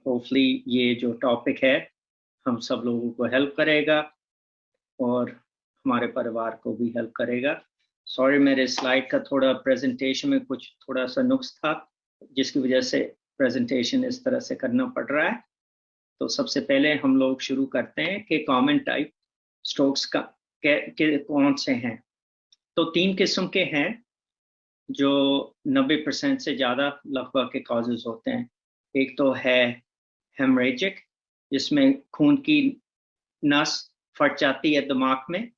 Hopefully ये जो topic है हम सब लोगों को हेल्प करेगा और हमारे परिवार को भी हेल्प करेगा। सॉरी, मेरे स्लाइड का थोड़ा प्रेजेंटेशन में कुछ थोड़ा सा नुक्स था, जिसकी वजह से प्रेजेंटेशन इस तरह से करना पड़ रहा है। तो सबसे पहले हम लोग शुरू करते हैं कि कॉमन टाइप स्ट्रोक्स के कौन से हैं। तो 3 किस्म के हैं जो 90% से ज़्यादा लकवा के कॉजेज होते हैं। एक तो है हेमरेजिक, जिसमें खून की नस फट जाती है दिमाग में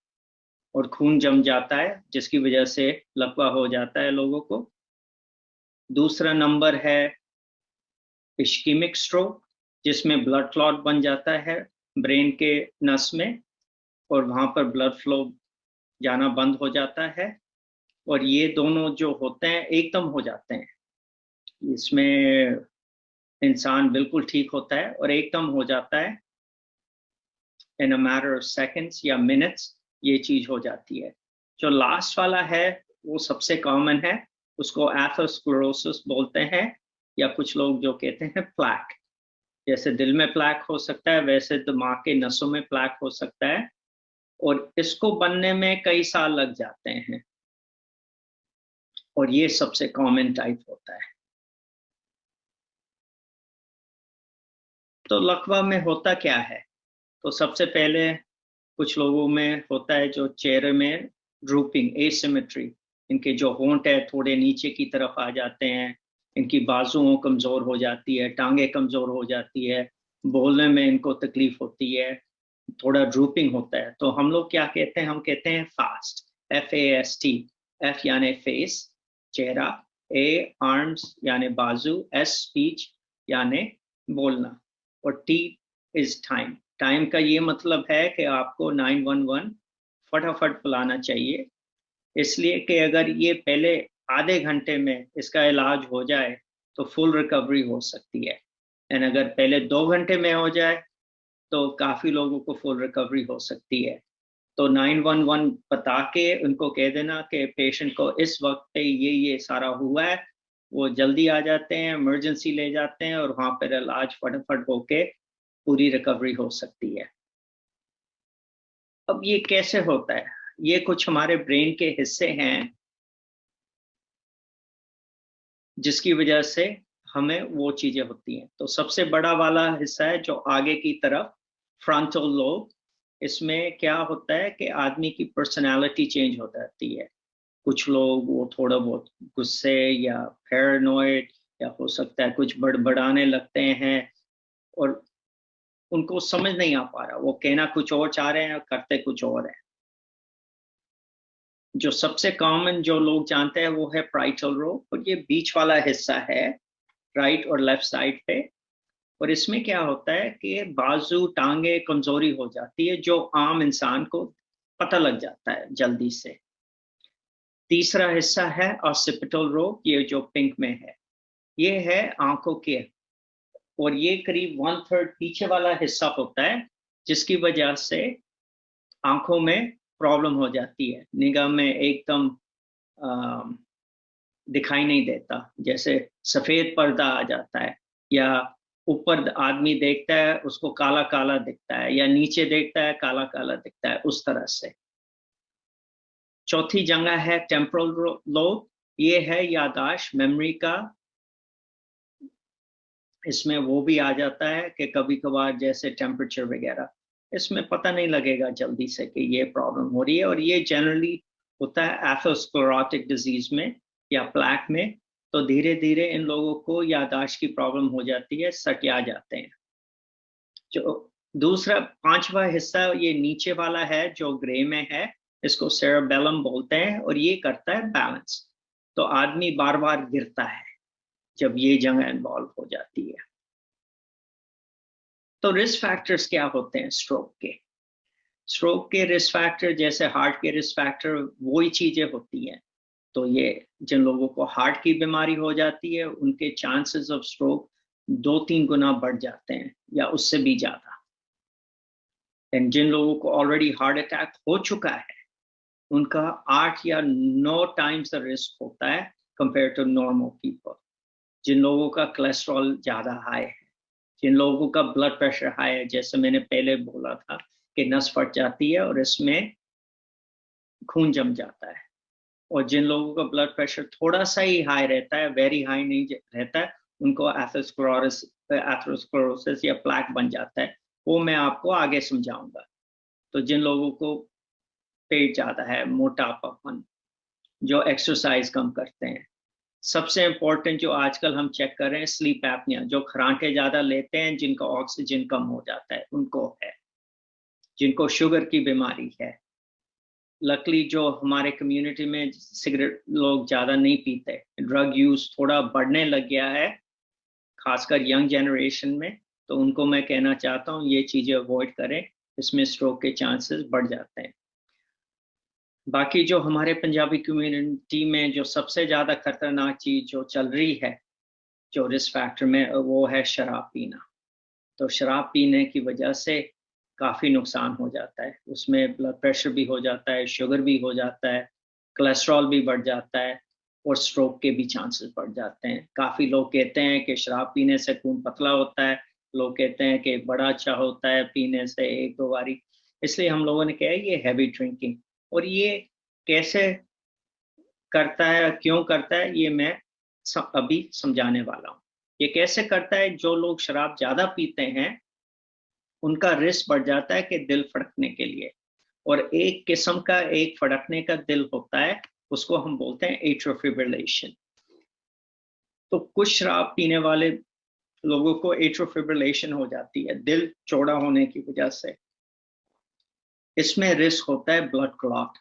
और खून जम जाता है, जिसकी वजह से लकवा हो जाता है लोगों को। दूसरा नंबर है इश्कीमिक स्ट्रोक, जिसमें ब्लड क्लॉट बन जाता है ब्रेन के नस में और वहां पर ब्लड फ्लो जाना बंद हो जाता है। और ये दोनों जो होते हैं एकदम हो जाते हैं, इसमें इंसान बिल्कुल ठीक होता है और एकदम हो जाता है, इन अ मैटर ऑफ सेकंड्स या मिनट्स ये चीज हो जाती है। जो लास्ट वाला है वो सबसे कॉमन है, उसको एथेरोस्क्लेरोसिस बोलते हैं, या कुछ लोग जो कहते हैं प्लैक। जैसे दिल में प्लैक हो सकता है, वैसे दिमाग के नसों में प्लैक हो सकता है, और इसको बनने में कई साल लग जाते हैं, और ये सबसे कॉमन टाइप होता है। तो लकवा में होता क्या है? तो सबसे पहले कुछ लोगों में होता है जो चेहरे में ड्रूपिंग, एसिमेट्री, इनके जो होंठ है थोड़े नीचे की तरफ आ जाते हैं, इनकी बाजुओं कमजोर हो जाती है, टांगे कमजोर हो जाती है, बोलने में इनको तकलीफ होती है, थोड़ा ड्रूपिंग होता है। तो हम लोग क्या कहते हैं? हम कहते हैं फास्ट, FAST। F यानी फेस, चेहरा, A आर्म्स यानी बाजू, S स्पीच यानी बोलना, और T इज टाइम। टाइम का ये मतलब है कि आपको 911 फटाफट बुलाना चाहिए, इसलिए कि अगर ये पहले आधे घंटे में इसका इलाज हो जाए तो फुल रिकवरी हो सकती है, एंड अगर पहले 2 घंटे में हो जाए तो काफी लोगों को फुल रिकवरी हो सकती है। तो 911 बता के उनको कह देना कि पेशेंट को इस वक्त पे ये सारा हुआ है, वो जल्दी आ जाते हैं, इमरजेंसी ले जाते हैं और वहां पर इलाज फटाफट होके पूरी रिकवरी हो सकती है। अब ये कैसे होता है? ये कुछ हमारे ब्रेन के हिस्से हैं जिसकी वजह से हमें वो चीजें होती हैं। तो सबसे बड़ा वाला हिस्सा है जो आगे की तरफ, फ्रंटल लोब। इसमें क्या होता है कि आदमी की पर्सनालिटी चेंज हो जाती है। कुछ लोग वो थोड़ा बहुत गुस्से या पैरानॉइड, या हो सकता है कुछ बड़बड़ाने लगते हैं और उनको समझ नहीं आ पा रहा, वो कहना कुछ और चाह रहे हैं और करते कुछ और है। जो सबसे कॉमन जो लोग जानते हैं वो है पाइटल लोब, और ये बीच वाला हिस्सा है राइट और लेफ्ट साइड पे। और इसमें क्या होता है कि बाजू टांगे कमजोरी हो जाती है, जो आम इंसान को पता लग जाता है जल्दी से। तीसरा हिस्सा है ऑक्सीपिटल लोब, ये जो पिंक में है, ये है आंखों के, और ये करीब 1/3 पीछे वाला हिस्सा होता है, जिसकी वजह से आंखों में प्रॉब्लम हो जाती है, निगाह में एकदम दिखाई नहीं देता, जैसे सफेद पर्दा आ जाता है, या ऊपर आदमी देखता है उसको काला काला दिखता है, या नीचे देखता है काला काला दिखता है, उस तरह से। चौथी जगह है टेम्पोरल लोब, ये है याददाश्त, मेमोरी का। इसमें वो भी आ जाता है कि कभी कभार जैसे टेम्परेचर वगैरह, इसमें पता नहीं लगेगा जल्दी से कि ये प्रॉब्लम हो रही है, और ये जनरली होता है एथेरोस्क्लेरोटिक डिजीज में या प्लैक में। तो धीरे धीरे इन लोगों को याददाश्त की प्रॉब्लम हो जाती है, सटिया जाते हैं। जो दूसरा पांचवा हिस्सा ये नीचे वाला है जो ग्रे में है, इसको सेरेबेलम बोलते हैं, और ये करता है बैलेंस। तो आदमी बार बार गिरता है जब ये जगह इन्वॉल्व हो जाती है। तो रिस्क फैक्टर्स क्या होते हैं स्ट्रोक के? स्ट्रोक के रिस्क फैक्टर जैसे हार्ट के रिस्क फैक्टर वही चीजें होती हैं। तो ये जिन लोगों को हार्ट की बीमारी हो जाती है उनके चांसेस ऑफ स्ट्रोक 2-3 गुना बढ़ जाते हैं या उससे भी ज्यादा। एंड जिन लोगों को ऑलरेडी हार्ट अटैक हो चुका है उनका 8 या 9 टाइम्स द रिस्क होता है कंपेयर टू नॉर्मल पीपल। जिन लोगों का कोलेस्ट्रॉल ज्यादा हाई है, जिन लोगों का ब्लड प्रेशर हाई है, जैसे मैंने पहले बोला था कि नस फट जाती है और इसमें खून जम जाता है, और जिन लोगों का ब्लड प्रेशर थोड़ा सा ही हाई रहता है, वेरी हाई नहीं रहता है, उनको एथेरोस्क्लेरोसिस या प्लैक बन जाता है। वो मैं आपको आगे समझाऊंगा। तो जिन लोगों को पेट ज्यादा है, मोटापापन, जो एक्सरसाइज कम करते हैं, सबसे इंपॉर्टेंट जो आजकल हम चेक कर रहे हैं स्लीप एपनिया, जो खराटे ज्यादा लेते हैं, जिनका ऑक्सीजन कम हो जाता है उनको है, जिनको शुगर की बीमारी है। लकली जो हमारे कम्युनिटी में सिगरेट लोग ज्यादा नहीं पीते, ड्रग यूज थोड़ा बढ़ने लग गया है खासकर यंग जनरेशन में, तो उनको मैं कहना चाहता हूँ ये चीजें अवॉइड करें, इसमें स्ट्रोक के चांसेस बढ़ जाते हैं। बाकी जो हमारे पंजाबी कम्युनिटी में जो सबसे ज्यादा खतरनाक चीज जो चल रही है, जो रिस्क फैक्टर में, वो है शराब पीना। तो शराब पीने की वजह से काफ़ी नुकसान हो जाता है, उसमें ब्लड प्रेशर भी हो जाता है, शुगर भी हो जाता है, कोलेस्ट्रॉल भी बढ़ जाता है, और स्ट्रोक के भी चांसेस बढ़ जाते हैं। काफ़ी लोग कहते हैं कि शराब पीने से खून पतला होता है, लोग कहते हैं कि बड़ा अच्छा होता है पीने से एक दो बारी, इसलिए हम लोगों ने कहा ये हैवी ड्रिंकिंग। और ये कैसे करता है, क्यों करता है, ये मैं अभी समझाने वाला हूँ। ये कैसे करता है, जो लोग शराब ज़्यादा पीते हैं उनका रिस्क बढ़ जाता है कि दिल फड़कने के लिए, और एक किस्म का एक फड़कने का दिल होता है, उसको हम बोलते हैं एट्रियल फिब्रिलेशन। तो कुछ शराब पीने वाले लोगों को एट्रियल फिब्रिलेशन हो जाती है दिल चौड़ा होने की वजह से। इसमें रिस्क होता है ब्लड क्लॉट,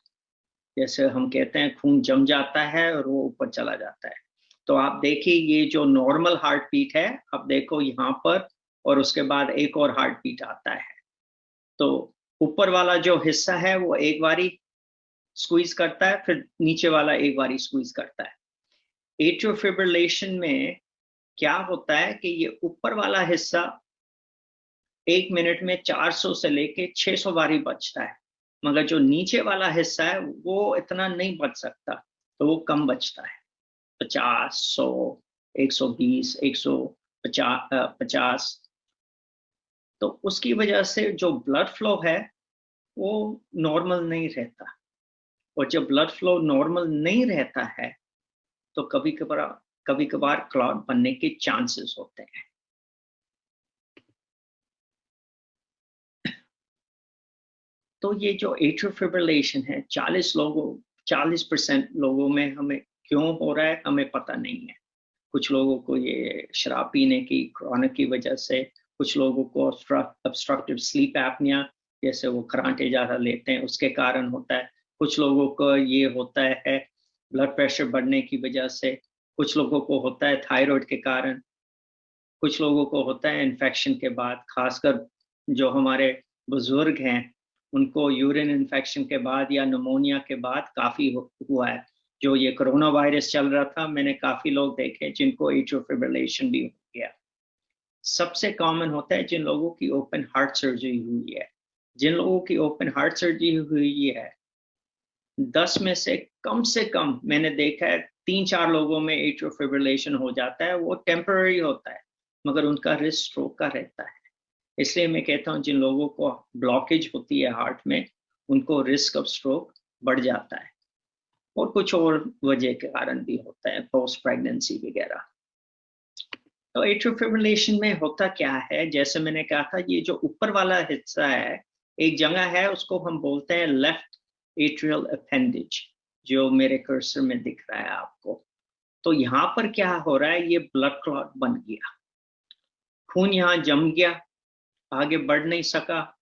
जैसे हम कहते हैं खून जम जाता है और वो ऊपर चला जाता है। तो आप देखिए ये जो नॉर्मल हार्ट बीट है, आप देखो यहाँ पर, और उसके बाद एक और हार्ट बीट आता है। तो ऊपर वाला जो हिस्सा है वो एक बारी स्क्वीज करता है, फिर नीचे वाला एक बारी स्क्वीज करता है। एट्रियल फिब्रिलेशन में क्या होता है कि ये ऊपर वाला हिस्सा 1 मिनट में 400 से लेके 600 बारी बचता है, मगर जो नीचे वाला हिस्सा है वो इतना नहीं बच सकता, तो वो कम बचता है, 50, 100, 120, 150। तो उसकी वजह से जो ब्लड फ्लो है वो नॉर्मल नहीं रहता, और जब ब्लड फ्लो नॉर्मल नहीं रहता है तो कभी कभार क्लॉट बनने के चांसेस होते हैं। तो ये जो एट्रियल फिब्रिलेशन है 40% लोगों में हमें क्यों हो रहा है हमें पता नहीं है। कुछ लोगों को ये शराब पीने की क्रॉनिक की वजह से, कुछ लोगों को ऑब्स्ट्रक्टिव स्लीप एपनिया, जैसे वो खराटे ज़्यादा लेते हैं उसके कारण होता है, कुछ लोगों को ये होता है ब्लड प्रेशर बढ़ने की वजह से, कुछ लोगों को होता है थायराइड के कारण, कुछ लोगों को होता है इन्फेक्शन के बाद, खासकर जो हमारे बुजुर्ग हैं उनको यूरिन इन्फेक्शन के बाद या निमोनिया के बाद काफ़ी हुआ है। जो ये कोरोना वायरस चल रहा था, मैंने काफ़ी लोग देखे जिनको एट्रियल फिब्रिलेशन भी हो गया। सबसे कॉमन होता है जिन लोगों की ओपन हार्ट सर्जरी हुई है। जिन लोगों की ओपन हार्ट सर्जरी हुई है 10 में से कम मैंने देखा है 3-4 लोगों में एट्रियल फिब्रिलेशन हो जाता है, वो टेम्पररी होता है, मगर उनका रिस्क स्ट्रोक का रहता है। इसलिए मैं कहता हूँ जिन लोगों को ब्लॉकेज होती है हार्ट में उनको रिस्क ऑफ स्ट्रोक बढ़ जाता है, और कुछ और वजह के कारण भी होता है, पोस्ट प्रेगनेंसी वगैरह। तो एट्रियल फिब्रिलेशन में होता क्या है, जैसे मैंने कहा था ये जो ऊपर वाला हिस्सा है, एक जगह है उसको हम बोलते हैं लेफ्ट एट्रियल अपेंडेज, जो मेरे कर्सर में दिख रहा है आपको। तो यहाँ पर क्या हो रहा है, ये ब्लड क्लॉट बन गया, खून यहाँ जम गया, आगे बढ़ नहीं सका।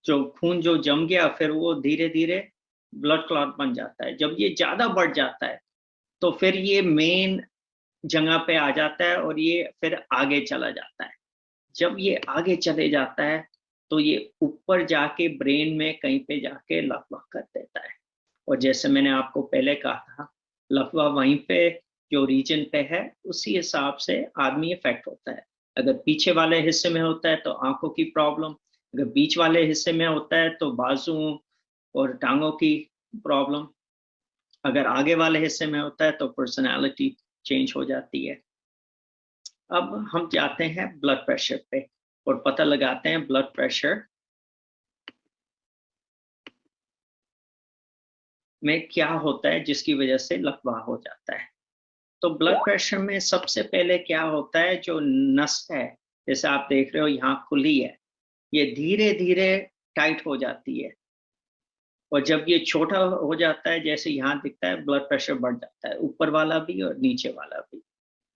जो खून जो जम गया फिर वो धीरे धीरे ब्लड क्लॉट बन जाता है। जब ये ज्यादा बढ़ जाता है तो फिर ये मेन जगह पे आ जाता है और ये फिर आगे चला जाता है। जब ये आगे चले जाता है तो ये ऊपर जाके ब्रेन में कहीं पे जाके लकवा कर देता है, और जैसे मैंने आपको पहले कहा था लकवा वहीं पे जो रीजन पे है उसी हिसाब से आदमी इफेक्ट होता है। अगर पीछे वाले हिस्से में होता है तो आंखों की प्रॉब्लम, अगर बीच वाले हिस्से में होता है तो बाजू और टांगों की प्रॉब्लम, अगर आगे वाले हिस्से में होता है तो पर्सनालिटी चेंज हो जाती है। अब हम जाते हैं ब्लड प्रेशर पे। और पता लगाते हैं ब्लड प्रेशर में क्या होता है जिसकी वजह से लकवा हो जाता है। तो ब्लड प्रेशर में सबसे पहले क्या होता है, जो नस है, जैसे आप देख रहे हो यहाँ खुली है, ये धीरे धीरे टाइट हो जाती है, और जब ये छोटा हो जाता है, जैसे यहाँ दिखता है, ब्लड प्रेशर बढ़ जाता है, ऊपर वाला भी और नीचे वाला भी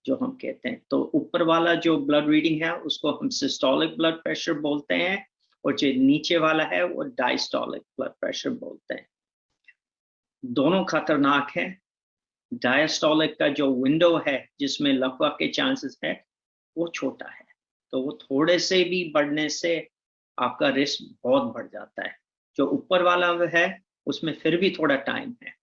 जो हम कहते हैं। तो ऊपर वाला जो ब्लड रीडिंग है उसको हम सिस्टोलिक ब्लड प्रेशर बोलते हैं, और जो नीचे वाला है वो डायस्टोलिक ब्लड प्रेशर बोलते हैं। दोनों खतरनाक है। डायस्टोलिक का जो विंडो है जिसमें लकवा के चांसेस है वो छोटा है, तो वो थोड़े से भी बढ़ने से आपका रिस्क बहुत बढ़ जाता है। जो ऊपर वाला है उसमें फिर भी थोड़ा टाइम है।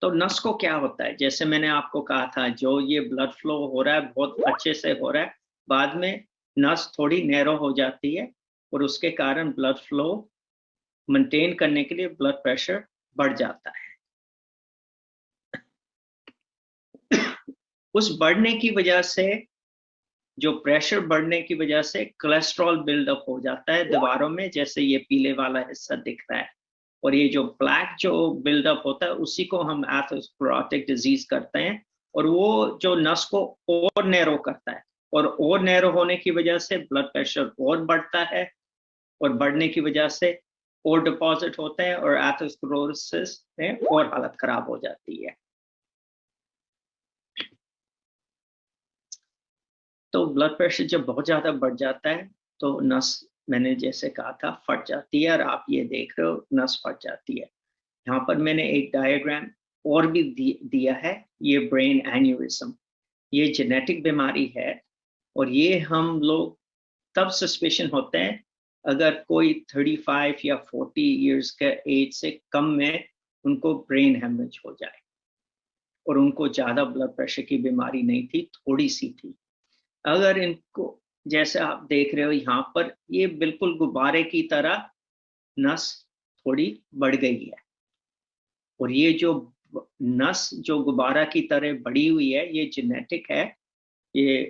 तो नस को क्या होता है, जैसे मैंने आपको कहा था, जो ये ब्लड फ्लो हो रहा है बहुत अच्छे से हो रहा है, बाद में नस थोड़ी नैरो हो जाती है, और उसके कारण ब्लड फ्लो मेंटेन करने के लिए ब्लड प्रेशर बढ़ जाता है। उस बढ़ने की वजह से, जो प्रेशर बढ़ने की वजह से कोलेस्ट्रॉल बिल्डअप हो जाता है दीवारों में, जैसे ये पीले वाला हिस्सा दिख रहा है, और ये जो ब्लैक जो बिल्डअप होता है उसी को हम एथेरोस्क्लेरोटिक डिजीज करते हैं, और वो जो नस को और नैरो करता है, और नैरो होने की वजह से ब्लड प्रेशर और बढ़ता है, और बढ़ने की वजह से और डिपॉजिट होते हैं, और एथेरोस्क्लेरोसिस में और हालत खराब हो जाती है। तो ब्लड प्रेशर जब बहुत ज्यादा बढ़ जाता है तो नस, मैंने जैसे कहा था, फट जाती है, और आप ये देख रहे हो नस फट जाती है। यहाँ पर मैंने एक डायग्राम और भी दिया है, ये ब्रेन एन्यूरिज्म, ये जेनेटिक बीमारी है, और ये हम लोग तब सस्पेशन होते हैं अगर कोई 35 या 40 इयर्स के एज से कम में उनको ब्रेन हेमरेज हो जाए, और उनको ज्यादा ब्लड प्रेशर की बीमारी नहीं थी, थोड़ी सी थी। अगर इनको, जैसे आप देख रहे हो यहाँ पर, ये बिल्कुल गुब्बारे की तरह नस थोड़ी बढ़ गई है, और ये जो नस जो गुब्बारा की तरह बढ़ी हुई है ये जेनेटिक है, ये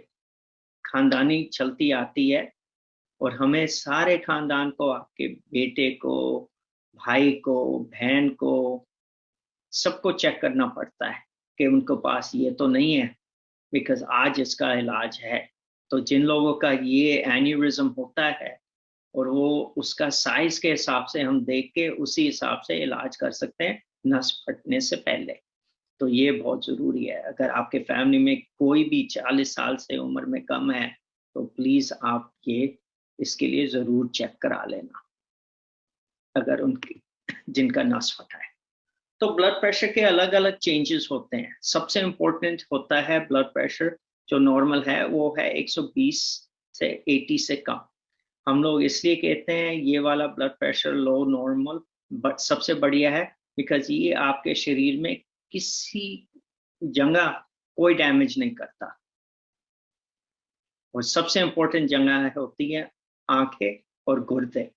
खानदानी चलती आती है, और हमें सारे खानदान को, आपके बेटे को, भाई को, बहन को, सबको चेक करना पड़ता है कि उनको पास ये तो नहीं है, बिकॉज आज इसका इलाज है। तो जिन लोगों का ये एन्यूरिज्म होता है, और वो उसका साइज के हिसाब से हम देख के उसी हिसाब से इलाज कर सकते हैं नस फटने से पहले। तो ये बहुत जरूरी है। अगर आपके फैमिली में कोई भी 40 साल से उम्र में कम है तो प्लीज आप ये इसके लिए जरूर चेक करा लेना, अगर उनकी, जिनका नस फटा है। तो ब्लड प्रेशर के अलग अलग चेंजेस होते हैं। सबसे इंपॉर्टेंट होता है ब्लड प्रेशर जो नॉर्मल है वो है 120 से 80 से कम। हम लोग इसलिए कहते हैं ये वाला blood pressure low normal but सबसे बढ़िया है, बिकॉज ये आपके शरीर में किसी जगह कोई डैमेज नहीं करता, और सबसे इंपॉर्टेंट जगह होती है आंखें और गुर्दे।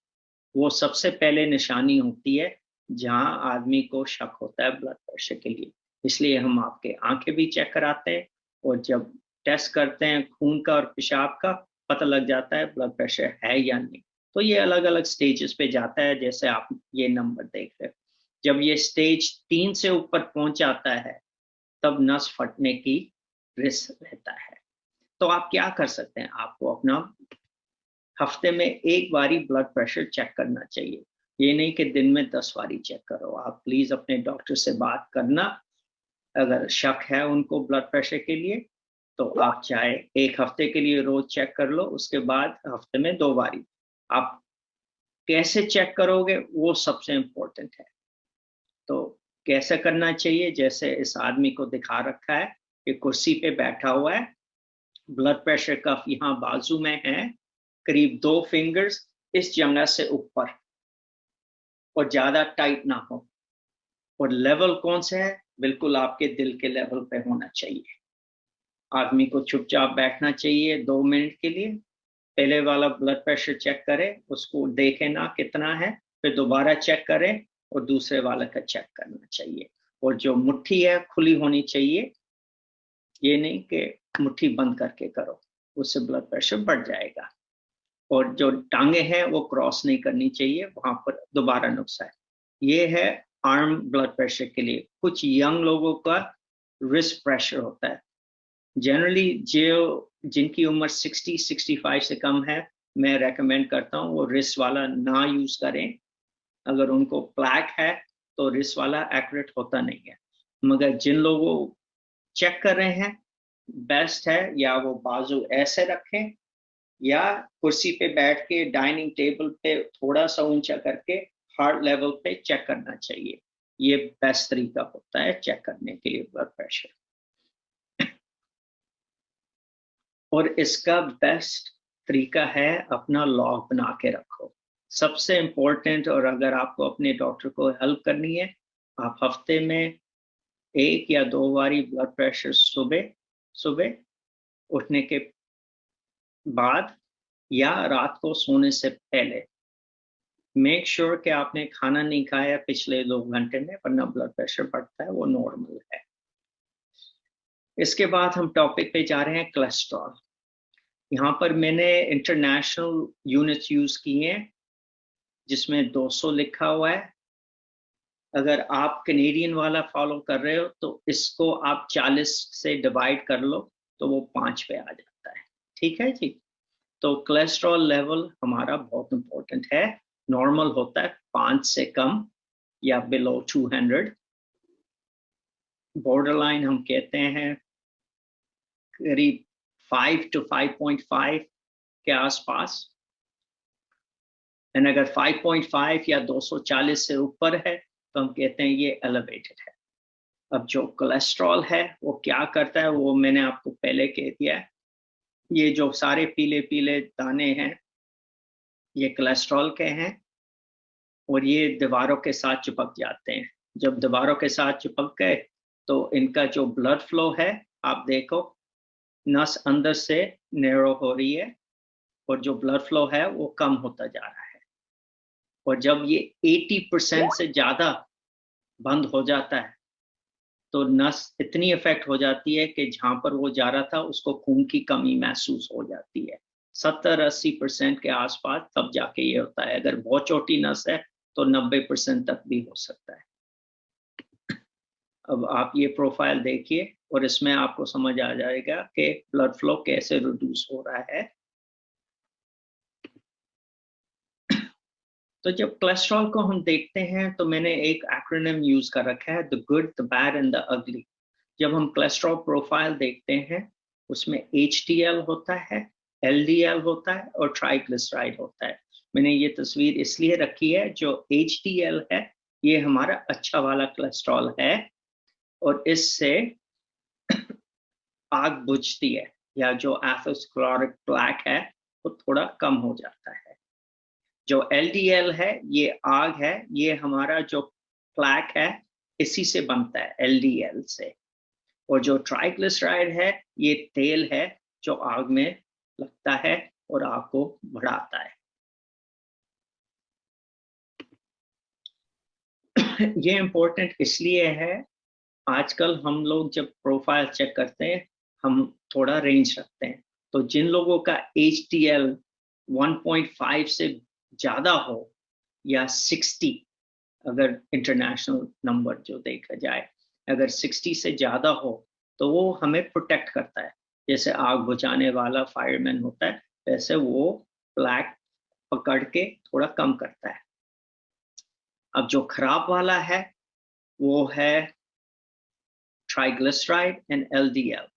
वो सबसे पहले निशानी होती है जहां आदमी को शक होता है ब्लड प्रेशर के लिए। इसलिए हम आपके आंखें भी चेक कराते हैं, और जब टेस्ट करते हैं खून का और पेशाब का, पता लग जाता है ब्लड प्रेशर है या नहीं। तो ये अलग अलग स्टेजेस पे जाता है, जैसे आप ये नंबर देख रहे हो। जब ये स्टेज 3 से ऊपर पहुंच जाता है तब नस फटने की रिस्क रहता है। तो आप क्या कर सकते हैं, आपको अपना हफ्ते में एक बारी ब्लड प्रेशर चेक करना चाहिए। ये नहीं कि दिन में 10 बारी चेक करो। आप प्लीज अपने डॉक्टर से बात करना, अगर शक है उनको ब्लड प्रेशर के लिए तो आप चाहे एक हफ्ते के लिए रोज चेक कर लो, उसके बाद हफ्ते में 2 बारी। आप कैसे चेक करोगे वो सबसे इम्पोर्टेंट है। तो कैसे करना चाहिए, जैसे इस आदमी को दिखा रखा है कि कुर्सी पे बैठा हुआ है, ब्लड प्रेशर कफ यहाँ बाजू में है, करीब 2 फिंगर्स इस जगह से ऊपर, और ज्यादा टाइट ना हो, और लेवल कौन सा है, बिल्कुल आपके दिल के लेवल पे होना चाहिए। आदमी को चुपचाप बैठना चाहिए 2 मिनट के लिए, पहले वाला ब्लड प्रेशर चेक करें, उसको देखें ना कितना है, फिर दोबारा चेक करें, और दूसरे वाला का चेक करना चाहिए। और जो मुट्ठी है खुली होनी चाहिए, ये नहीं कि मुट्ठी बंद करके करो, उससे ब्लड प्रेशर बढ़ जाएगा। और जो टांगे हैं वो क्रॉस नहीं करनी चाहिए, वहां पर दोबारा नुस्खा है। ये है आर्म ब्लड प्रेशर के लिए। कुछ यंग लोगों का रिस्ट प्रेशर होता है। जनरली जो जिनकी उम्र 60-65 से कम है, मैं रेकमेंड करता हूँ वो रिस्ट वाला ना यूज करें। अगर उनको प्लैक है तो रिस्ट वाला एक्यूरेट होता नहीं है। मगर जिन लोगों चेक कर रहे हैं, बेस्ट है या वो बाजू ऐसे रखें या कुर्सी पे बैठ के डाइनिंग टेबल पे थोड़ा सा ऊंचा करके हार्ट लेवल पे चेक करना चाहिए। ये बेस्ट तरीका होता है चेक करने के लिए ब्लड प्रेशर। और इसका बेस्ट तरीका है अपना लॉग बना के रखो, सबसे इम्पोर्टेंट। और अगर आपको अपने डॉक्टर को हेल्प करनी है, आप हफ्ते में 1 या 2 बारी ब्लड प्रेशर सुबह सुबह उठने के बाद या रात को सोने से पहले मेक श्योर कि आपने खाना नहीं खाया पिछले 2 घंटे में, वरना ब्लड प्रेशर बढ़ता है, वो नॉर्मल है। इसके बाद हम टॉपिक पे जा रहे हैं कोलेस्ट्रॉल। यहाँ पर मैंने इंटरनेशनल यूनिट्स यूज किए हैं जिसमें 200 लिखा हुआ है। अगर आप कैनेडियन वाला फॉलो कर रहे हो तो इसको आप 40 से डिवाइड कर लो तो वो 5 पे आ जाता है। ठीक है जी। तो कोलेस्ट्रॉल लेवल हमारा बहुत इंपॉर्टेंट है। नॉर्मल होता है 5 से कम या बिलो 200। बॉर्डरलाइन हम कहते हैं करीब 5 to 5.5 के आसपास। एंड अगर 5.5 या 240 से ऊपर है तो हम कहते हैं ये एलिवेटेड है। अब जो कोलेस्ट्रॉल है वो क्या करता है वो मैंने आपको पहले कह दिया है। ये जो सारे पीले पीले दाने हैं ये कोलेस्ट्रॉल के हैं और ये दीवारों के साथ चिपक जाते हैं। जब दीवारों के साथ चिपक गए तो इनका जो ब्लड फ्लो है, आप देखो नस अंदर से नैरो हो रही है और जो ब्लड फ्लो है वो कम होता जा रहा है। और जब ये 80% से ज्यादा बंद हो जाता है तो नस इतनी इफेक्ट हो जाती है कि जहां पर वो जा रहा था उसको खून की कमी महसूस हो जाती है। 70-80% के आसपास तब जाके ये होता है। अगर बहुत छोटी नस है तो 90% तक भी हो सकता है। अब आप ये प्रोफाइल देखिए और इसमें आपको समझ आ जाएगा कि ब्लड फ्लो कैसे रिड्यूस हो रहा है। तो जब कोलेस्ट्रॉल को हम देखते हैं तो मैंने एक एक्रोनिम यूज कर रखा है, the good, the bad and the ugly. जब हम कोलेस्ट्रॉल प्रोफाइल देखते हैं उसमें HDL होता है, LDL होता है और ट्राइग्लिसराइड होता है। मैंने ये तस्वीर इसलिए रखी है, जो HDL है ये हमारा अच्छा वाला कोलेस्ट्रॉल है और इससे आग बुझती है या जो एथेरोस्क्लेरोटिक प्लेक है वो थोड़ा कम हो जाता है। जो LDL है ये आग है, ये हमारा जो प्लेक है इसी से बनता है, LDL से। और जो ट्राइग्लिसराइड है ये तेल है जो आग में लगता है और आग को बढ़ाता है। ये इंपॉर्टेंट इसलिए है, आजकल हम लोग जब प्रोफाइल चेक करते हैं हम थोड़ा रेंज रखते हैं। तो जिन लोगों का HDL 1.5 से ज्यादा हो या 60, अगर इंटरनेशनल नंबर जो देखा जाए, अगर 60 से ज्यादा हो तो वो हमें प्रोटेक्ट करता है। जैसे आग बुझाने वाला फायरमैन होता है वैसे वो ब्लैक पकड़ के थोड़ा कम करता है। अब जो खराब वाला है वो है ट्राइग्लिसराइड एंड LDL।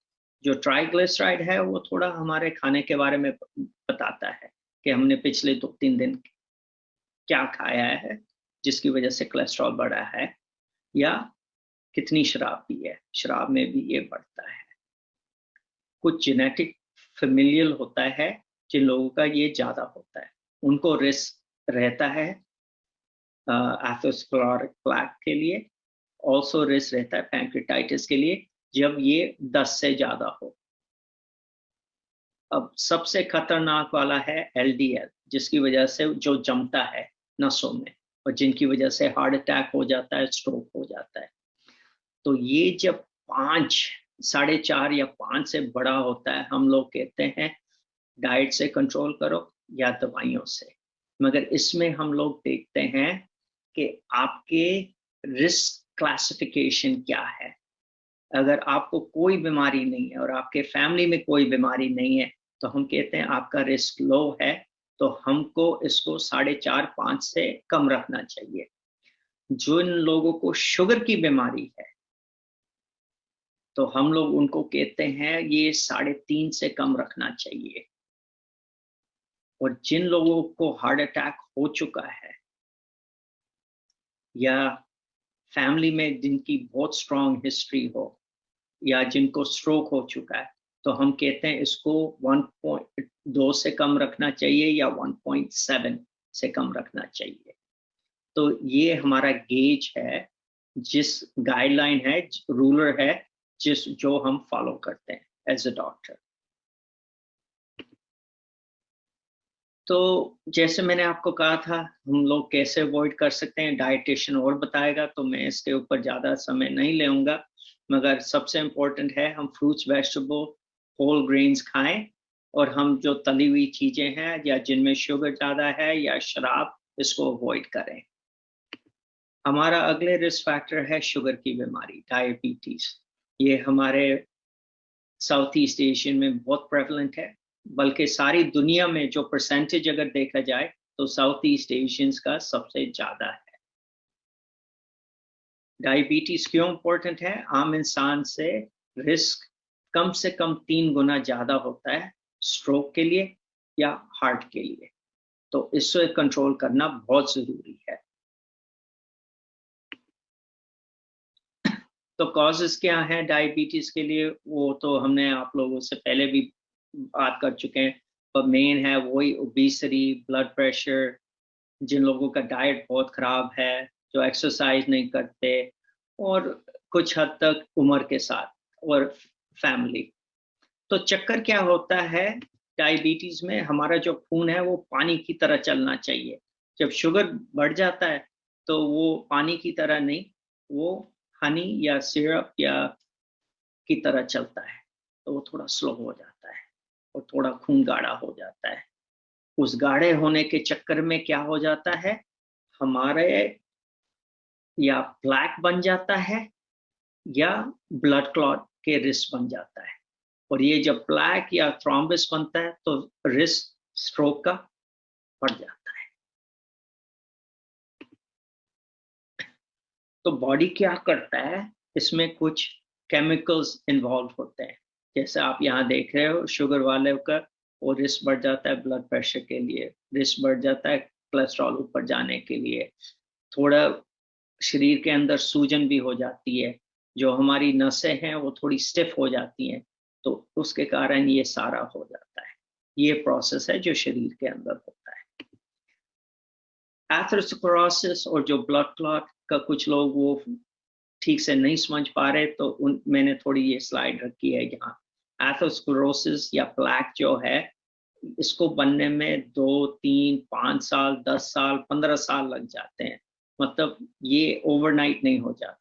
जो ट्राइग्लिसराइड है वो थोड़ा हमारे खाने के बारे में बताता है कि हमने पिछले 2-3 दिन क्या खाया है जिसकी वजह से कोलेस्ट्रॉल बढ़ा है, या कितनी शराब पी है, शराब में भी ये बढ़ता है। कुछ जेनेटिक फेमिलियल होता है, जिन लोगों का ये ज्यादा होता है उनको रिस्क रहता है एथेरोस्क्लेरोटिक प्लेक के लिए, ऑल्सो रिस्क रहता है पैंक्रेटाइटिस के लिए जब ये 10 से ज्यादा हो। अब सबसे खतरनाक वाला है LDL, जिसकी वजह से जो जमता है नसों में और जिनकी वजह से हार्ट अटैक हो जाता है, स्ट्रोक हो जाता है। तो ये जब 5, 4.5 या 5 से बड़ा होता है हम लोग कहते हैं डाइट से कंट्रोल करो, या दवाइयों से, मगर इसमें हम लोग देखते हैं कि आपके रिस्क क्लासिफिकेशन क्या है। अगर आपको कोई बीमारी नहीं है और आपके फैमिली में कोई बीमारी नहीं है तो हम कहते हैं आपका रिस्क लो है, तो हमको इसको 4.5-5 से कम रखना चाहिए। जिन लोगों को शुगर की बीमारी है तो हम लोग उनको कहते हैं ये 3.5 से कम रखना चाहिए। और जिन लोगों को हार्ट अटैक हो चुका है या फैमिली में जिनकी बहुत स्ट्रॉन्ग हिस्ट्री हो या जिनको स्ट्रोक हो चुका है तो हम कहते हैं इसको 1.2 से कम रखना चाहिए या 1.7 से कम रखना चाहिए। तो ये हमारा गेज है, जिस गाइडलाइन है, रूलर है, जो हम फॉलो करते हैं एज अ डॉक्टर। तो जैसे मैंने आपको कहा था हम लोग कैसे अवॉइड कर सकते हैं, डाइटिशियन और बताएगा, तो मैं इसके ऊपर ज़्यादा समय नहीं लेऊंगा, मगर सबसे इम्पोर्टेंट है हम फ्रूट्स, वेजिटेबल, होल ग्रेन्स खाएं, और हम जो तली हुई चीज़ें हैं या जिनमें शुगर ज़्यादा है या शराब, इसको अवॉइड करें। हमारा अगले रिस्क फैक्टर है शुगर की बीमारी, डायबिटीज़। ये हमारे साउथ ईस्ट एशियन में बहुत प्रेवलेंट है, बल्कि सारी दुनिया में जो परसेंटेज अगर देखा जाए तो साउथ ईस्ट एशियंस का सबसे ज़्यादा है। डायबिटीज़ क्यों इम्पोर्टेंट है? आम इंसान से रिस्क कम से कम 3 गुना ज़्यादा होता है स्ट्रोक के लिए या हार्ट के लिए, तो इससे कंट्रोल करना बहुत ज़रूरी है। तो कॉजेस क्या हैं डायबिटीज़ के लिए, वो तो हमने आप लोगों से पहले भी बात कर चुके हैं, पर मेन है वही ओबेसिटी, ब्लड प्रेशर, जिन लोगों का डाइट बहुत खराब है, जो एक्सरसाइज नहीं करते, और कुछ हद तक उम्र के साथ, और फैमिली। तो चक्कर क्या होता है डायबिटीज में, हमारा जो खून है वो पानी की तरह चलना चाहिए। जब शुगर बढ़ जाता है तो वो पानी की तरह नहीं, वो हनी या सिरप या की तरह चलता है, तो वो थोड़ा स्लो हो जाता है और थोड़ा खून गाढ़ा हो जाता है। उस गाढ़े होने के चक्कर में क्या हो जाता है, हमारे या प्लैक बन जाता है या ब्लड क्लॉट के रिस्क बन जाता है। और ये जब प्लैक या थ्रोम्बस बनता है तो रिस्क स्ट्रोक का बढ़ जाता है। तो बॉडी क्या करता है, इसमें कुछ केमिकल्स इन्वॉल्व होते हैं, जैसे आप यहाँ देख रहे हो शुगर वाले का वो रिस्क बढ़ जाता है ब्लड प्रेशर के लिए, रिस्क बढ़ जाता है कोलेस्ट्रॉल ऊपर जाने के लिए, थोड़ा शरीर के अंदर सूजन भी हो जाती है, जो हमारी नसें हैं वो थोड़ी स्टिफ हो जाती हैं, तो उसके कारण ये सारा हो जाता है। ये प्रोसेस है जो शरीर के अंदर होता है। एथेरोस्क्लेरोसिस और जो ब्लड क्लॉट का कुछ लोग वो ठीक से नहीं समझ पा रहे, तो मैंने थोड़ी ये स्लाइड रखी है यहाँ। एथेरोस्क्लेरोसिस या प्लैक जो है, इसको बनने में 2, 3, 5 साल, 10 साल, 15 साल लग जाते हैं, मतलब ये ओवरनाइट नहीं हो जाता।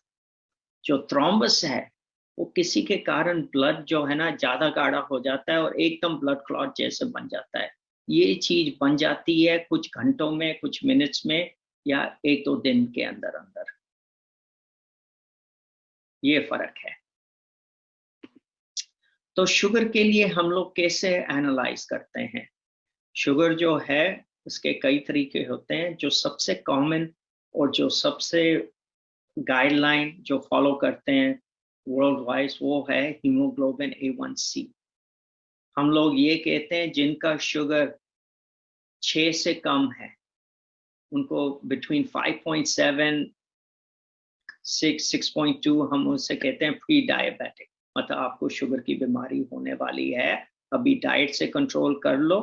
जो थ्रोम्बस है वो किसी के कारण ब्लड जो है ना ज़्यादा गाढ़ा हो जाता है और एकदम ब्लड क्लॉट जैसे बन जाता है। ये चीज़ बन जाती है कुछ घंटों में, कुछ मिनट्स में, या 1-2 दिन के अंदर अंदर। ये फर्क है। तो शुगर के लिए हम लोग कैसे एनालाइज करते हैं? शुगर जो है उसके कई तरीके होते हैं, जो सबसे कॉमन और जो सबसे गाइडलाइन जो फॉलो करते हैं वर्ल्ड वाइज, वो है हीमोग्लोबिन A1C। हम लोग ये कहते हैं जिनका शुगर 6 से कम है उनको बिटवीन 5.7, 6.2 हम उससे कहते हैं प्री डायबिटिक, मतलब आपको शुगर की बीमारी होने वाली है, अभी डाइट से कंट्रोल कर लो,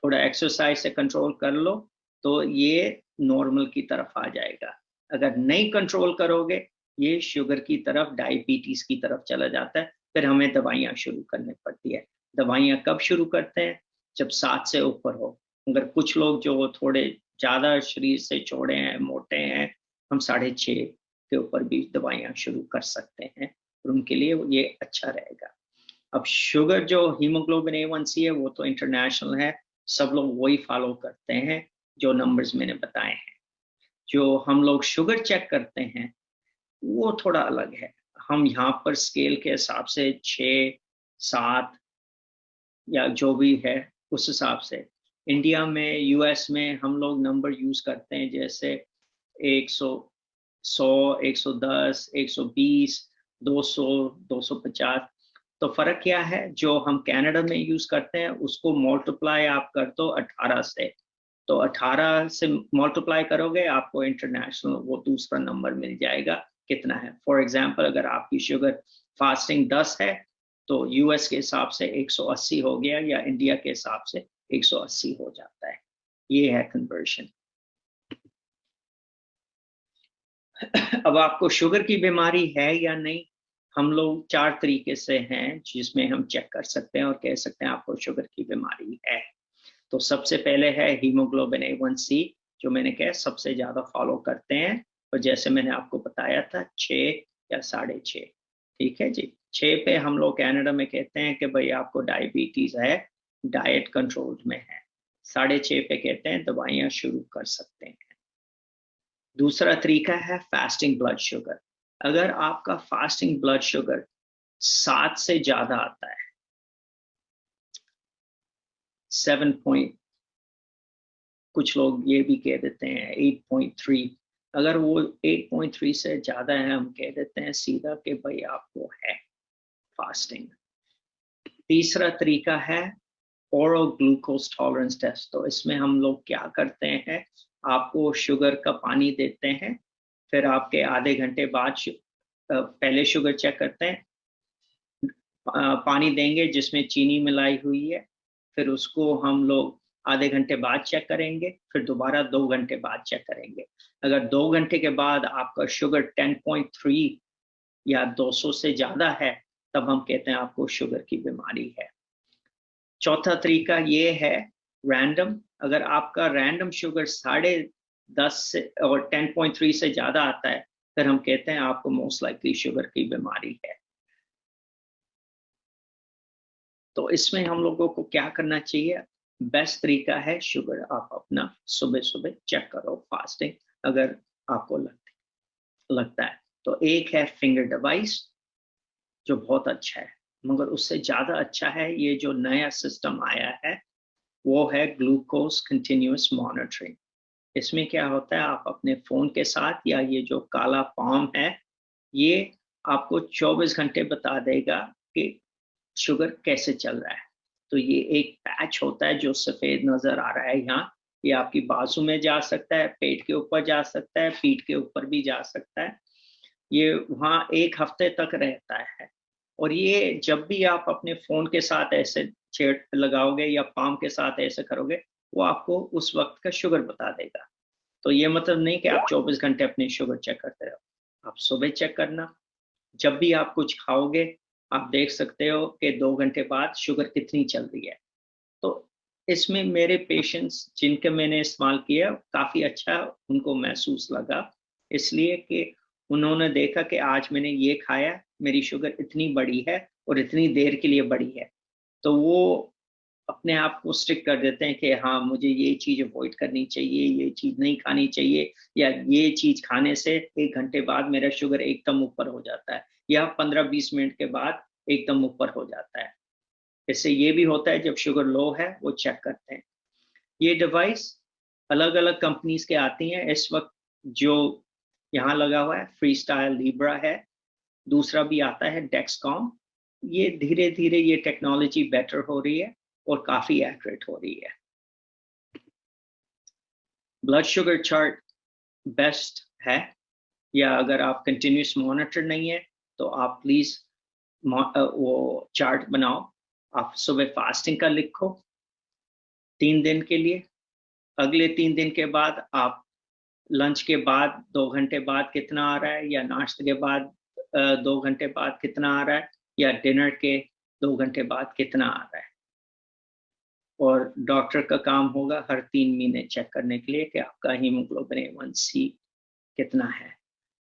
थोड़ा एक्सरसाइज से कंट्रोल कर लो, तो ये नॉर्मल की तरफ आ जाएगा। अगर नहीं कंट्रोल करोगे ये शुगर की तरफ, डायबिटीज की तरफ चला जाता है, फिर हमें दवाइयाँ शुरू करनी पड़ती है। दवाइयाँ कब शुरू करते हैं? जब 7 से ऊपर हो। अगर कुछ लोग जो थोड़े ज़्यादा शरीर से चौड़े हैं, मोटे हैं, हम 6.5 के ऊपर भी दवाइयाँ शुरू कर सकते हैं, और उनके लिए ये अच्छा रहेगा। अब शुगर जो हीमोग्लोबिन A1C है वो तो इंटरनेशनल है, सब लोग वही फॉलो करते हैं जो नंबर्स मैंने बताए हैं। जो हम लोग शुगर चेक करते हैं वो थोड़ा अलग है। हम यहाँ पर स्केल के हिसाब से 6, 7 या जो भी है उस हिसाब से। इंडिया में, यूएस में हम लोग नंबर यूज करते हैं जैसे 100, 100, 110, 120, 200, 250। तो फर्क क्या है, जो हम कनाडा में यूज करते हैं उसको मल्टीप्लाई आप कर दो 18 से, तो 18 से मल्टीप्लाई करोगे आपको इंटरनेशनल वो दूसरा नंबर मिल जाएगा कितना है। फॉर एग्जांपल अगर आपकी शुगर फास्टिंग 10 है तो यूएस के हिसाब से 180 हो गया, या इंडिया के हिसाब से 180 हो जाता है। ये है कन्वर्शन। अब आपको शुगर की बीमारी है या नहीं, हम लोग 4 तरीके से हैं जिसमें हम चेक कर सकते हैं और कह सकते हैं आपको शुगर की बीमारी है। तो सबसे पहले है हीमोग्लोबिन A1C, जो मैंने कहा सबसे ज्यादा फॉलो करते हैं, और जैसे मैंने आपको बताया था 6 या 6.5। ठीक है जी। 6 पे हम लोग कनाडा में कहते हैं कि भाई आपको डायबिटीज है, डाइट कंट्रोल में है। 6.5 पे कहते हैं दवाइयां शुरू कर सकते हैं। दूसरा तरीका है फास्टिंग ब्लड शुगर। अगर आपका फास्टिंग ब्लड शुगर 7 से ज्यादा आता है, 7 पॉइंट, कुछ लोग ये भी कह देते हैं 8.3, अगर वो 8.3 से ज्यादा है हम कह देते हैं सीधा कि भाई आपको है फास्टिंग। तीसरा तरीका है ओरल ग्लूकोज टॉलरेंस टेस्ट। तो इसमें हम लोग क्या करते हैं, आपको शुगर का पानी देते हैं, फिर आपके आधे घंटे बाद पहले शुगर चेक करते हैं, पानी देंगे जिसमें चीनी मिलाई हुई है, फिर उसको हम लोग आधे घंटे बाद चेक करेंगे, फिर दोबारा 2 घंटे बाद चेक करेंगे। अगर 2 घंटे के बाद आपका शुगर 10.3 या 200 से ज्यादा है तब हम कहते हैं आपको शुगर की बीमारी है। चौथा तरीका ये है रैंडम। अगर आपका रैंडम शुगर 10.5 से और 10.3 से ज्यादा आता है फिर हम कहते हैं आपको मोस्ट लाइकली शुगर की बीमारी है। तो इसमें हम लोगों को क्या करना चाहिए, बेस्ट तरीका है शुगर आप अपना सुबह सुबह चेक करो फास्टिंग, अगर आपको लगता है। तो एक है फिंगर डिवाइस जो बहुत अच्छा है, मगर उससे ज्यादा अच्छा है ये जो नया सिस्टम आया है, वो है ग्लूकोज कंटिन्यूस मॉनिटरिंग। इसमें क्या होता है, आप अपने फोन के साथ या ये जो काला पाम है, ये आपको 24 घंटे बता देगा कि शुगर कैसे चल रहा है। तो ये एक पैच होता है जो सफेद नजर आ रहा है यहाँ, ये आपकी बाजू में जा सकता है, पेट के ऊपर जा सकता है, पीठ के ऊपर भी जा सकता है। ये वहाँ 1 हफ्ते तक रहता है, और ये जब भी आप अपने फोन के साथ ऐसे छेड़ लगाओगे या पाम के साथ ऐसे करोगे, वो आपको उस वक्त का शुगर बता देगा। तो ये मतलब नहीं कि आप 24 घंटे अपनी शुगर चेक करते रहो, आप सुबह चेक करना। जब भी आप कुछ खाओगे आप देख सकते हो कि 2 घंटे बाद शुगर कितनी चल रही है। तो इसमें मेरे पेशेंट्स जिनके मैंने इस्तेमाल किया काफ़ी अच्छा उनको महसूस लगा, इसलिए कि उन्होंने देखा कि आज मैंने ये खाया, मेरी शुगर इतनी बढ़ी है और इतनी देर के लिए बढ़ी है। तो वो अपने आप को स्ट्रिक्ट कर देते हैं कि हाँ मुझे ये चीज़ अवॉइड करनी चाहिए, ये चीज़ नहीं खानी चाहिए, या ये चीज़ खाने से 1 घंटे बाद मेरा शुगर एकदम ऊपर हो जाता है, या 15-20 मिनट के बाद एकदम ऊपर हो जाता है। इससे ये भी होता है जब शुगर लो है वो चेक करते हैं। ये डिवाइस अलग अलग कंपनीज के आती हैं इस वक्त। जो यहाँ लगा हुआ है फ्री स्टाइल लिब्रा है, दूसरा भी आता है डेक्सकॉम। ये धीरे धीरे ये टेक्नोलॉजी बेटर हो रही है और काफ़ी एक्यूरेट हो रही है। ब्लड शुगर चार्ट बेस्ट है, या अगर आप कंटिन्यूस मॉनिटर नहीं है तो आप प्लीज़ वो चार्ट बनाओ। आप सुबह फास्टिंग का लिखो 3 दिन के लिए, अगले 3 दिन के बाद आप लंच के बाद 2 घंटे बाद कितना आ रहा है, या नाश्ते के बाद 2 घंटे बाद कितना आ रहा है, या डिनर के 2 घंटे बाद कितना आ रहा है। और डॉक्टर का काम होगा हर 3 महीने चेक करने के लिए कि आपका हीमोग्लोबिन A1C कितना है।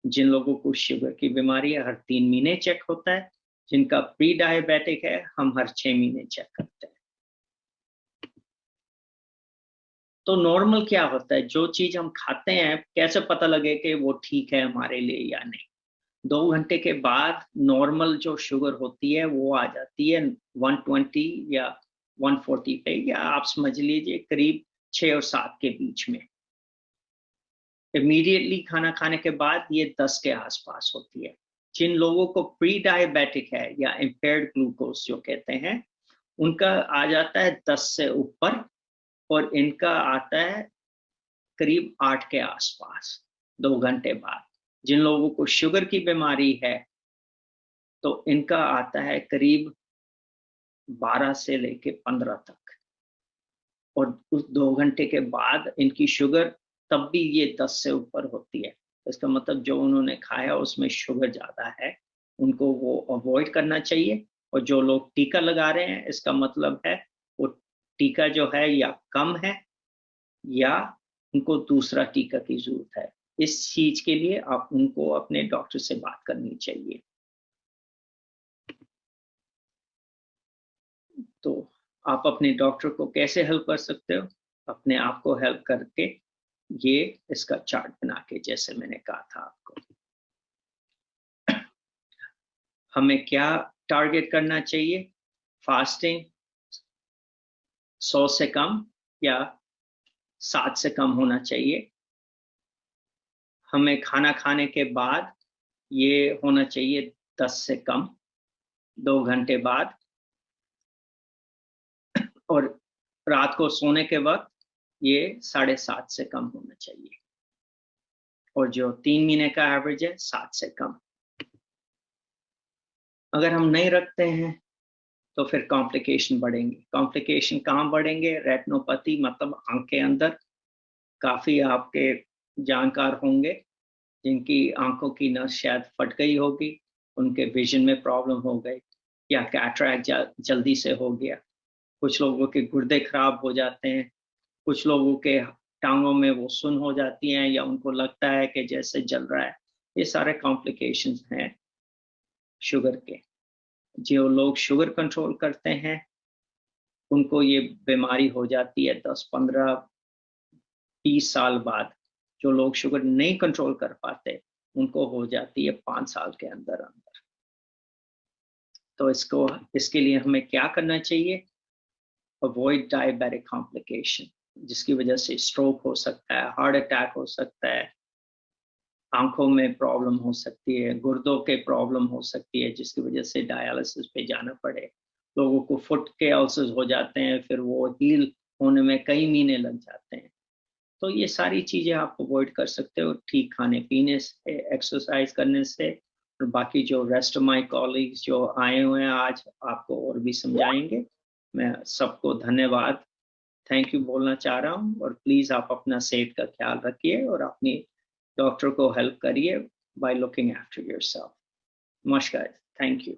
जिन लोगों को शुगर की बीमारी है हर 3 महीने चेक होता है, जिनका प्री डायबिटिक है हम हर 6 महीने चेक करते हैं। तो नॉर्मल क्या होता है, जो चीज हम खाते हैं कैसे पता लगे कि वो ठीक है हमारे लिए या नहीं? 2 घंटे के बाद नॉर्मल जो शुगर होती है वो आ जाती है 120 या 140 पे, या आप समझ लीजिए करीब 6 और 7 के बीच में। इमीडिएटली खाना खाने के बाद ये 10 के आसपास होती है। जिन लोगों को प्री डायबिटिक है या इम्पेयर्ड ग्लूकोज जो कहते हैं, उनका आ जाता है 10 से ऊपर, और इनका आता है करीब 8 के आसपास 2 घंटे बाद। जिन लोगों को शुगर की बीमारी है तो इनका आता है करीब 12 से लेके 15 तक, और उस 2 घंटे के बाद इनकी शुगर तब भी ये 10 से ऊपर होती है। इसका मतलब जो उन्होंने खाया उसमें शुगर ज्यादा है, उनको वो अवॉइड करना चाहिए। और जो लोग टीका लगा रहे हैं, इसका मतलब है वो टीका जो है या कम है या उनको दूसरा टीका की जरूरत है। इस चीज के लिए आप उनको अपने डॉक्टर से बात करनी चाहिए। तो आप अपने डॉक्टर को कैसे हेल्प कर सकते हो? अपने आप को हेल्प करके, ये इसका चार्ट बना के, जैसे मैंने कहा था आपको। हमें क्या टारगेट करना चाहिए? फास्टिंग 100 से कम या 7 से कम होना चाहिए। हमें खाना खाने के बाद ये होना चाहिए 10 से कम 2 घंटे बाद, और रात को सोने के वक्त ये 7.5 से कम होना चाहिए, और जो 3 महीने का एवरेज है 7 से कम। अगर हम नहीं रखते हैं तो फिर कॉम्प्लिकेशन बढ़ेंगे। कॉम्प्लिकेशन कहाँ बढ़ेंगे? रेटिनोपैथी, मतलब आंख के अंदर। काफी आपके जानकार होंगे जिनकी आंखों की नस शायद फट गई होगी, उनके विजन में प्रॉब्लम हो गई, या कैटरैक्ट जल्दी से हो गया। कुछ लोगों के गुर्दे खराब हो जाते हैं, कुछ लोगों के टांगों में वो सुन हो जाती हैं, या उनको लगता है कि जैसे जल रहा है। ये सारे कॉम्प्लिकेशंस हैं शुगर के। जो लोग शुगर कंट्रोल करते हैं उनको ये बीमारी हो जाती है 10, 15, 20 साल बाद। जो लोग शुगर नहीं कंट्रोल कर पाते उनको हो जाती है 5 साल के अंदर अंदर। तो इसके लिए हमें क्या करना चाहिए? अवॉइड डायबिटिक कॉम्प्लिकेशन, जिसकी वजह से स्ट्रोक हो सकता है, हार्ट अटैक हो सकता है, आंखों में प्रॉब्लम हो सकती है, गुर्दों के प्रॉब्लम हो सकती है, जिसकी वजह से डायलिसिस पे जाना पड़े। लोगों को फुट के अल्सर्स हो जाते हैं, फिर वो हील होने में कई महीने लग जाते हैं। तो ये सारी चीजें आप अवॉइड कर सकते हो ठीक खाने पीने से, एक्सरसाइज करने से। और बाकी जो रेस्ट ऑफ माय कॉलीग्स जो आए हुए हैं आज, आपको और भी समझाएंगे। मैं सबको धन्यवाद, थैंक यू बोलना चाह रहा हूँ। और प्लीज आप अपना सेहत का ख्याल रखिए और अपनी डॉक्टर को हेल्प करिए बाय लुकिंग आफ्टर योरसेल्फ। नमस्कार, थैंक यू।